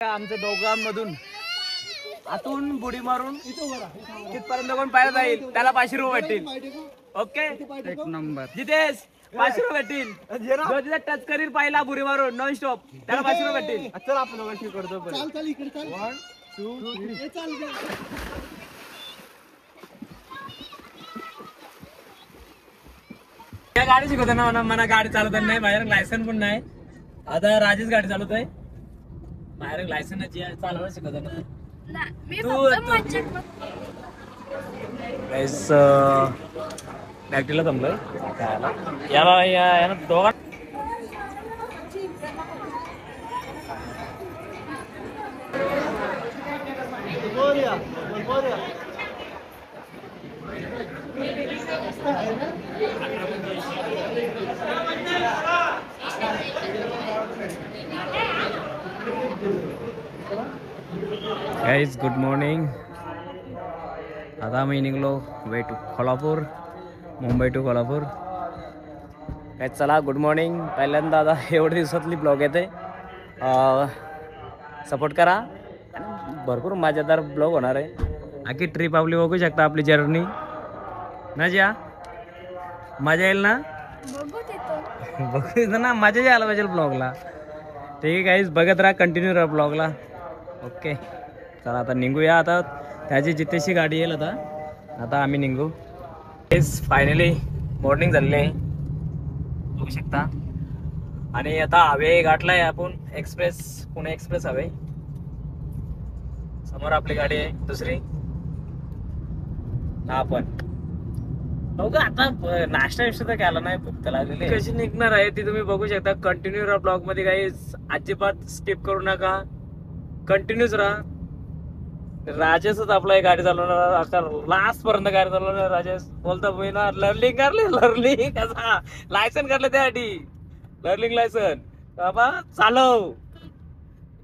आमच्या दोघांमधून आतून बुडी मारून तिथपर्यंत कोण पाहिलं जाईल त्याला 500 रुपये भेटतील. ओके, एक नंबर. जितेश 500 रुपये भेटतील. जो तिथे टच करील पाहिला बुडी मारून नॉन स्टॉप त्याला 500 रुपये भेटतील. चल आपण वरती करतो. 1 2 3 या गाडी शिकवताना मला गाडी चालवता नाही, बाहेर लायसन पण नाही. आता राजेश गाडी चालवतोय, बाहेर लायसन चालवायला शिकवताना. बॅक्टीला जमलोय याला दोघा गाइस गुड मॉर्निंग. आता आम्ही निघलो way to Kolhapur, Mumbai to Kolhapur. काय चला गुड मॉर्निंग. पहिल्यांदा आता एवढ्या दिवसातली ब्लॉग येते, सपोर्ट करा. भरपूर मजेदार ब्लॉग होणार आहे. आखी ट्रिप आपली बघू शकता, आपली जर्नी ना ज्या मजा येईल ना, बघू येतं ना, मजा यायला पाहिजे ब्लॉगला. ठीक आहे गाईज, बघत राहा, कंटिन्यू राहा ब्लॉगला. ओके चला आता निघूया. आता त्याची जितेशी गाडी येईल. आता आम्ही निघू. फायनली मॉर्निंग झालेली आहे बघू शकता. आणि आता हवे गाठलाय आपण एक्सप्रेस, पुणे एक्सप्रेस हवे. समोर आपली गाडी आहे दुसरी. आपण बघू आता नाश्ता विश्ता तर केला नाही, भूक लागलेली. कशी निघणार आहे ती तुम्ही बघू शकता. कंटिन्यू राहा ब्लॉग मध्ये काही अजिबात स्किप करू नका, कंटिन्यूच राहा. राजेशच आपला गाडी चालवणार, आता लास्ट पर्यंत गाडी चालवणार. राजेश बोलता ना लर्निंग करले, लर्निंग कसा लायसन काढलं त्यासाठी, लर्निंग लायसन बाबा चालव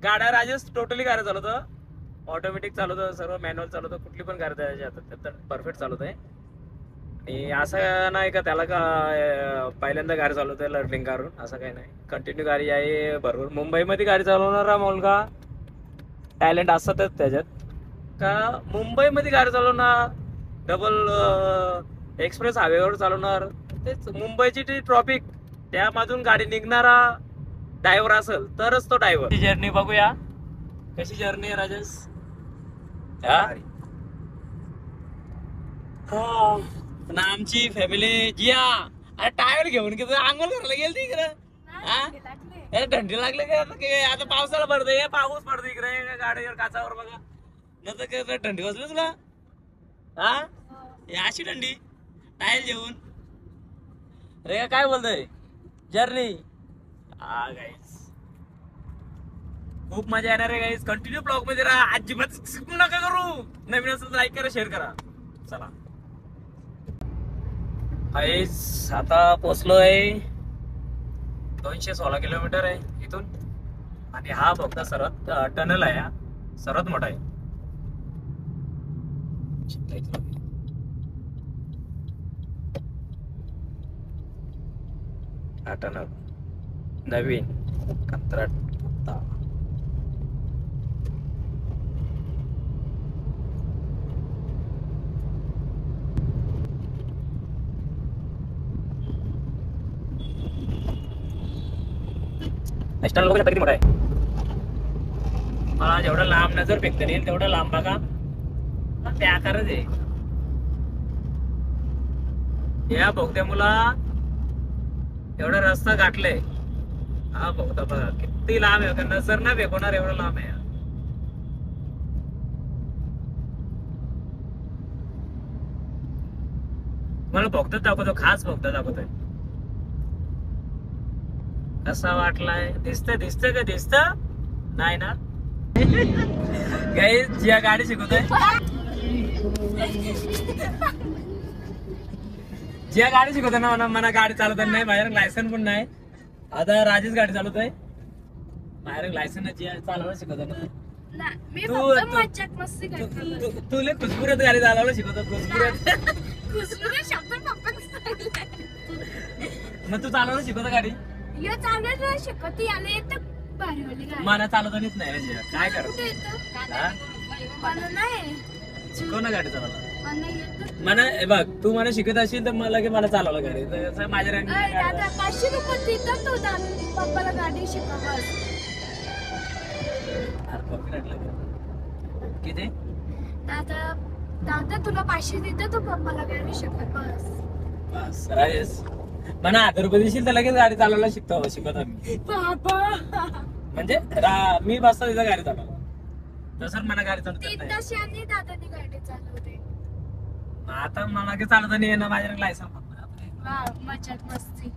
गाड्या. राजेश टोटली गाड्या चालवतो, ऑटोमॅटिक चालवतो, सर्व मॅन्युअल चालवतो, कुठली पण गाडी त्याच्या परफेक्ट चालवत आहे. आणि असं नाही का त्याला का पहिल्यांदा गाडी चालवतोय लर्निंग करून, असं काही नाही. कंटिन्यू गाडी आहे भरपूर. मुंबईमध्ये गाडी चालवणारा मुलगा टॅलेंट असतातच त्याच्यात. का मुंबईमध्ये गाडी चालवणार, डबल एक्सप्रेस हायवेवर चालवणार, तेच मुंबईची ती ट्रॉफिक, त्यामधून गाडी निघणारा ड्रायव्हर असेल तरच तो ड्रायव्हर. जर्नी बघूया कशी जर्नी आहे राजेश. आमची फॅमिली जिया टायर घेऊन की आंघोळ करायला गेल तिकडे. थंडी लागले का आता पावसाला पडतोय, पाऊस पडतो इकडे गाडीवर काचावर बघा. नंतर काय थंडी वाजली तुला? अशी थंडी टायर घेऊन रे. काय बोलतोय जर्नी. गाईस खूप मजा येणार आहे गाईस. कंटिन्यू ब्लॉग मध्ये राहा, अजिबात स्किप नका करू. नवीन असेल लाईक करा, शेअर करा. चला गाईस आता पोचलोय. 216 किलोमीटर आहे इथून. आणि हा फक्त सर्वात टनल आहे, सर्वात मोठा आहे. हा टनल नवीन कंत्राट हप्ता. नॅशनल लोक किती मोठा आहे. मला जेवढा लांब नजर फेकता येईल तेवढा लांब बघा. त्या आकारच आहे. या बोगद्या मुला एवढा रस्ता गाठलाय. हा बोगदा बघा किती लांब आहे, नजर ना फेकवणार एवढा लांब आहे. मला बोगदा दाखवतो, खास बोगदा दाखवतोय. कसा वाटलाय? दिसत का? दिसत नाही ना. गाईस जिया गाडी शिकवतोय, जिया गाडी शिकवतोय ना. मला गाडी चालवता नाही, बाहेर लायसन पण नाही. आता राजेश गाडी चालवतोय, बाहेर लायसन जिया चालवायला शिकवतो ना. तुला खुसपुरात गाडी चालवायला शिकवतो. खुसपुरात मग तू चालवायला शिकवतो गाडी. चालवायला शिकवते, याला येतं भारीवाली गाडी. मला चालवतानीच नाही म्हणजे काय कुठे करतो येतं? मला नाही. शिकव ना गाडी चालवायला. मला येतं. मला बघ तू मला शिकत असेल तर मला की मला चालवलं गाडी तर असं माझ्या रंग अय, दादा 500 रुपये देतात तो पप्पाला गाडी शिकव बस. किती दादा तुला 500 देतात तो पप्पाला गाडी शिकव बस. बस राजेश मला 1000 रुपये देशील तर लगेच गाडी चालवायला शिकत आम्ही बाबा म्हणजे मी बसता तिथं गाडी चालवला तसं मला गाडी चालवता येत 3 नाही. तासांनी दादानी गाडी चालवते. आता मला की चालवता नाही येणं माझ्या लायसन वा मजात मस्ती.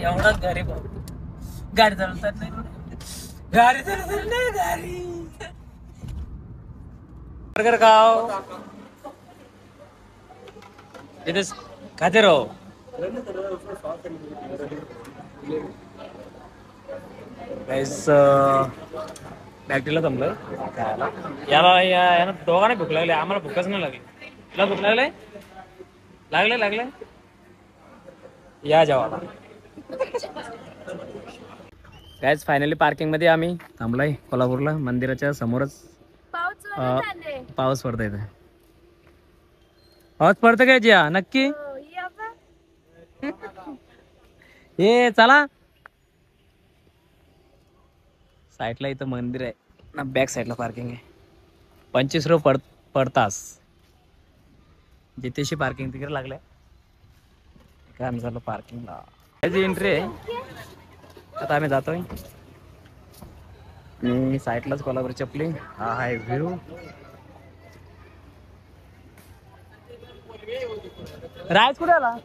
एवढा गरीब आहोत. गाडी चालवतात नाही गाडी चालवतात नाही गाडी बर्गर खाओ इथे खाते राहो. बॅक्टेरिया जमलं याला दोघांना भूक लागली आम्हाला भूकच नाही लागली. तुला भूक लागले या जेवायला. गाइस फायनली पार्किंग मध्ये आम्ही थांबलोय कोल्हापूरला मंदिराच्या समोरच. पाऊस जोरात आले. पाऊस पडत इथे. पाऊस पडतं काय जिया नक्की हो, या बा. ये चला साईडला इथं मंदिर आहे ना बॅक साईडला पार्किंग आहे. 25 रुपये पडतास जिथेशी पार्किंग तिकडे लागलंय काय आम्ही झालं पार्किंगला त्याची एंट्री आहे. आता आम्ही जातोय मी साईडलाच कोल्हापूर चपली. हा आहे व्ह्यू. राज कुठे आला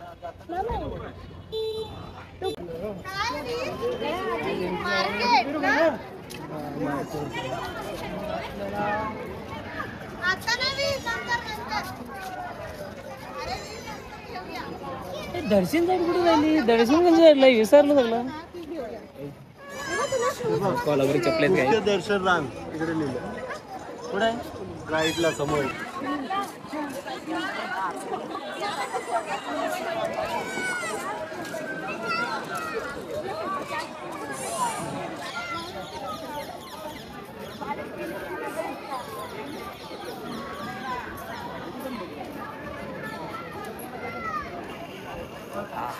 दर्शन जाईल कुठे झाली दर्शन म्हणजे विसरलं सगळं. कोल्हापुरी चपलेत काय दर्शन रांग इकडे लिहिलं कुठे राईटला समोर.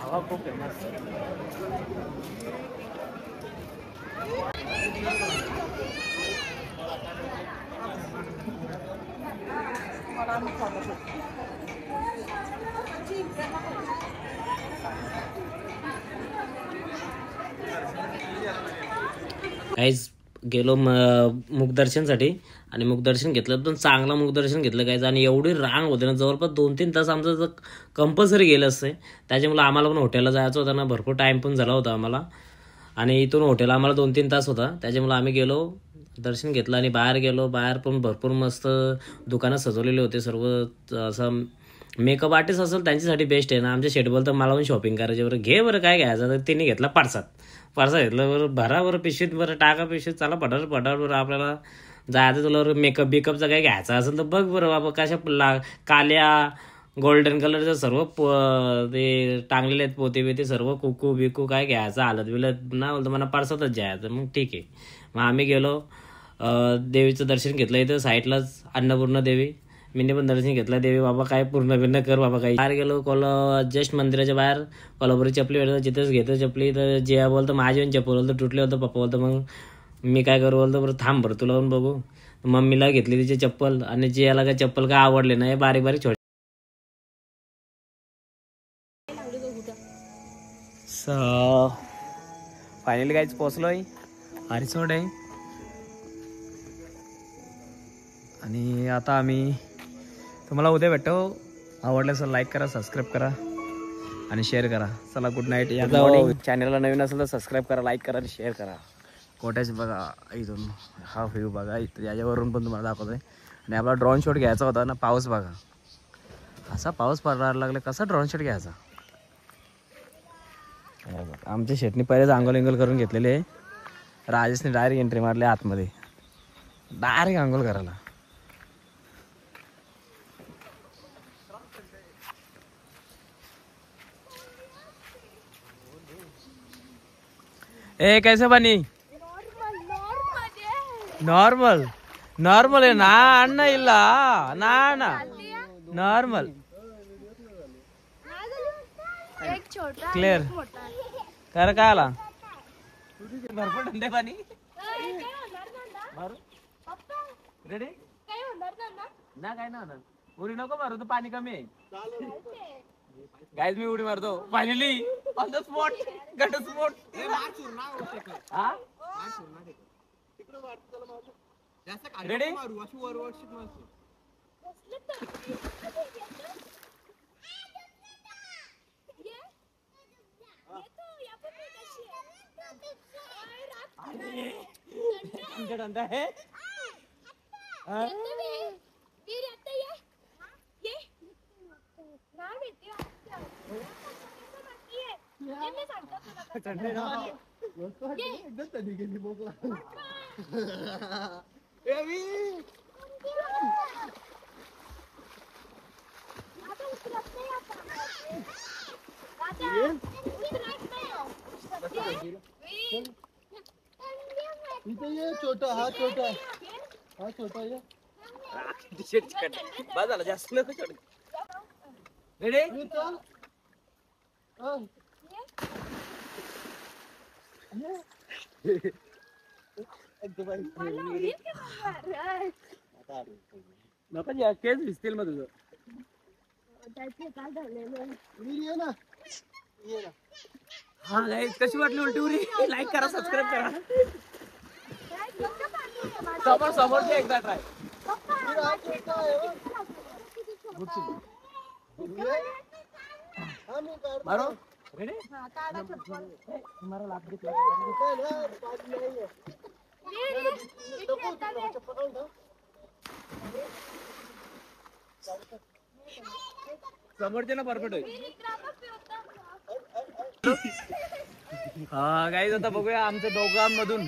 हवा खूप फेमस. काहीच गेलो मुखदर्शनसाठी आणि मुखदर्शन घेतलं पण चांगलं मुखदर्शन घेतलं काहीच आणि एवढी रांग होते ना जवळपास 2-3 तास आमचं तर कंपल्सरी गेलं असतं. त्याच्यामुळे आम्हाला पण हॉटेलला जायचं होतं ना भरपूर टाईम पण झाला होता आम्हाला आणि इथून हॉटेल आम्हाला 2-3 तास होता. त्याच्यामुळे आम्ही गेलो दर्शन घेतलं आणि बाहेर गेलो. बाहेर पण भरपूर मस्त दुकानं सजवलेले होते सर्व. असं मेकअप आर्टिस्ट असेल त्यांच्यासाठी बेस्ट आहे ना. आमच्या शेडबल तर मला पण शॉपिंग करायचे बरं घे बरं काय घ्यायचं तर त्यांनी घेतला पार्सा घेतलं बरं भरा बरं पिशवीत बरं टाका पिशवीत चला पटार बरं आपल्याला जायचं तुला बरं मेकअपचं काय घ्यायचं असेल तर बघ बरं बाबा कशा काल्या गोल्डन कलरचं सर्व ते टांगलेले आहेत पोते बिते सर्व कुकू बिकू काय घ्यायचं हालत बिलत ना बोलतं मला पार्सातच जायचं. मग ठीक आहे मग आम्ही गेलो देवीचं दर्शन घेतलं. इथं साईडलाच अन्नपूर्णा देवी मी पण दर्शन घेतलं. देवी बाबा काय पूर्ण कर बाबा काही. बाहेर गेलो जस्ट मंदिराच्या बाहेर कोल्हापुरी चपली भेटलं जिथेच घेतो चपली. तर जे बोलतं माझी पण चप्पल बोलतं तुटले होतं. पप्पा बोलतं मग मी काय करू बोलतो बरं थांब बरं तुला पण बघू. मम्मीला घेतली तिची चप्पल आणि जे याला काय चप्पल काय आवडले नाही बारीक बारीक छोटे. फायनली काहीच पोचलोय हरिसोड आहे आणि आता आम्ही तुम्हाला उद्या भेटतो. आवडलं असेल लाईक करा सबस्क्राईब करा आणि शेअर करा. चला गुड नाईट. या चॅनलला नवीन असेल तर सबस्क्राईब करा लाईक करा आणि शेअर करा. कोट्याच बघा इथून हा व्ह्यू बघा इथं याच्यावरून पण तुम्हाला दाखवतोय. आणि आपला ड्रोन शॉट घ्यायचा होता ना. पाऊस बघा असा पाऊस पडायला लागला कसा ड्रोन शॉट घ्यायचा. आमच्या शेटनी पहिलेच आंघोळ करून घेतलेले आहे. राजेशने डायरेक्ट एंट्री मारली आतमध्ये डायरेक्ट आंघोळ करायला. ए कैसे बनी नॉर्मल नॉर्मल आहे ना अण्णा इल्ला ना ना नॉर्मल एक छोटा क्लिअर एक मोठा कर काय आला भरपूर थंडे पाणी रेडी काय होणार ना ना काय ना उडी नको मारू तू पाणी कमी आहे गाईज मी उडी मारतो फायनली ऑन द स्पॉट घटस्फोट रेडी ठंडा है छोटा हा छोटा ये बस झालं जास्त नको चढ रेडी नको जा केस भिजतील मग तुझं हा गाईस कशी वाटली उलटी उरी लाईक करा सबस्क्राईब करा समोर समोरचे एकदा ट्राय मारो रेडी तुम्हारा लाभ समोरचे ना परफेक्ट आहे हा गाईज आता बघूया आमच्या दोघांमधून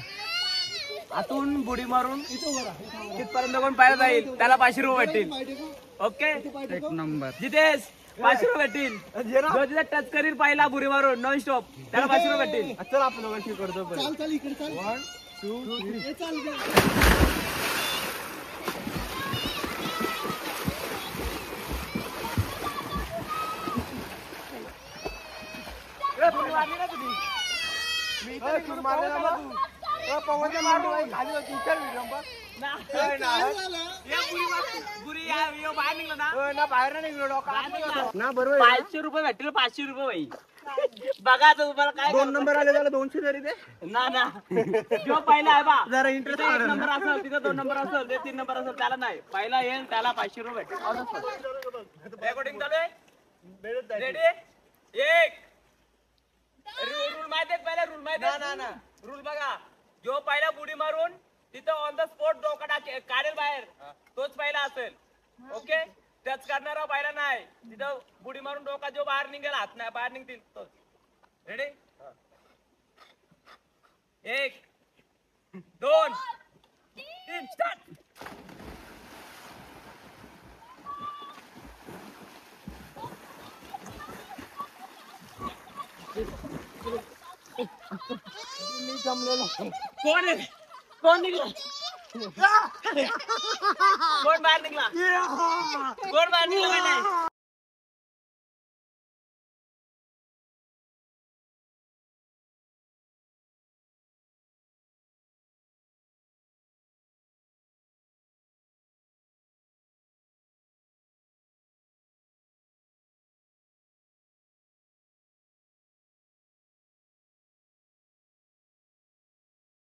आतून बुडी मारून तिथपर्यंत कोण पाहिलं जाईल त्याला 500 रुपये भेटतील ओके एक नंबर जितेश 500 रुपये भेटतील जो तिथे टच करील पाहिला बुडी मारून नॉन स्टॉप त्याला 500 रुपये भेटतील चल आपण दोघांची करतो चाल चाल इकडे चाल 1 2 3 चाल ना बरोबर 500 रुपये भेटतील 500 रुपये भाई बघा आता तुम्हाला काय 2 नंबर आले त्याला 200 तरी दे ना ना जो पहिला आहे बा जरा इंटरेस्ट तिथे 1 नंबर असेल तिथे 2 नंबर असेल ते 3 नंबर असेल त्याला नाही पहिला येईल त्याला 500 रुपये भेटतील रेकॉर्डिंग चालू आहे रेडी एक रूल माहिती आहे पहिला रूल माहिती आहे ना रूल बघा जो पहिला बुडी मारून तिथं ऑन द स्पॉट डोका काढेल बाहेर तोच पहिला असेल ओके त्याच करणारा पहिला नाही तिथं बुडी मारून डोका जो बाहेर निघेल हात नाही बाहेर निघतील तोच रेडी 1 2 3 स्टार्ट कोण आहे कोण निघला कोण बाहेर निघला कोण बाहेर निघला